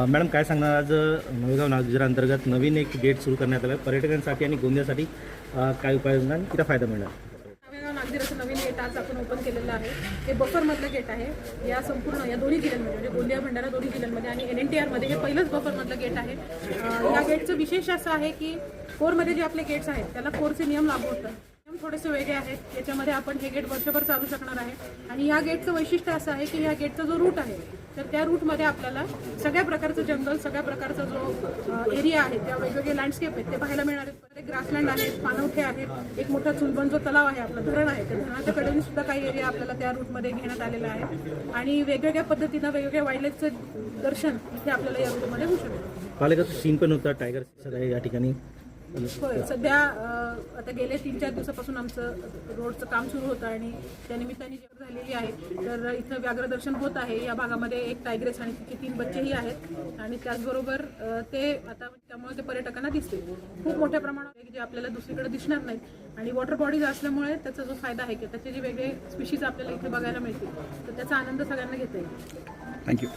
Madam काय सांगणार, आज नवेगाव नागझिरा अंतर्गत नवीन एक गेट सुरू करण्यात आलं आहे पर्यटकांसाठी आणि गोंदियासाठी. काय उपाययोजना आणि किती फायदा मिळणार? नवेगाव नागझिराचं नवीन गेट आज आपण ओपन केलेलं आहे. हे बफरमधलं गेट आहे. या संपूर्ण या दोन्ही जिल्ह्यांमध्ये म्हणजे गोंदिया भंडारा दोन्ही जिल्ह्यांमध्ये आणि NNTR मध्ये हे पहिलंच बफरमधलं गेट आहे. या गेटचं विशेष असं आहे की कोरमध्ये जे आपले गेट्स आहेत त्याला कोरचे नियम लागू होतात. नियम थोडेसे वेगळे आहेत. याच्यामध्ये आपण हे गेट वर्षभर चालू शकणार आहे. आणि या गेटचं वैशिष्ट्य असं आहे की या गेटचा जो रूट आहे तर त्या रूटमध्ये आपल्याला सगळ्या प्रकारचं जंगल, सगळ्या प्रकारचा जो एरिया आहे, त्या वेगवेगळे लँडस्केप आहेत ते पाहायला मिळणार आहेत. परत ग्रासलँड आहेत, पाणवठे आहेत, एक मोठा चुलबन जो तलाव आहे, आपलं धरण आहे, त्या धरणाच्या कडेने सुद्धा काही एरिया आपल्याला त्या रूटमध्ये घेण्यात आलेला आहे. आणि वेगवेगळ्या पद्धतीनं वेगवेगळ्या वाईल्डलाईफचं दर्शन इथे आपल्याला या रूटमध्ये होऊ शकतं. पालकाचं सीन पण होता, टायगर दिसत आहे या ठिकाणी. होय, सध्या आता गेले 3-4 दिवसापासून आमचं रोडचं काम सुरू होतं आणि त्यानिमित्ताने जेवण झालेली आहे. तर इथं व्याघ्रदर्शन होत आहे. या भागामध्ये एक टायग्रेस आणि तिचे 3 बच्चेही आहेत आणि त्याचबरोबर ते आता त्यामुळे ते पर्यटकांना दिसते खूप मोठ्या प्रमाणात, जे आपल्याला दुसरीकडे दिसणार नाहीत. आणि वॉटर बॉडीज असल्यामुळे त्याचा जो फायदा आहे की त्याचे जे वेगळे स्पीशीज आपल्याला इथे बघायला मिळतील तर त्याचा आनंद सगळ्यांना घेता येईल. थँक्यू.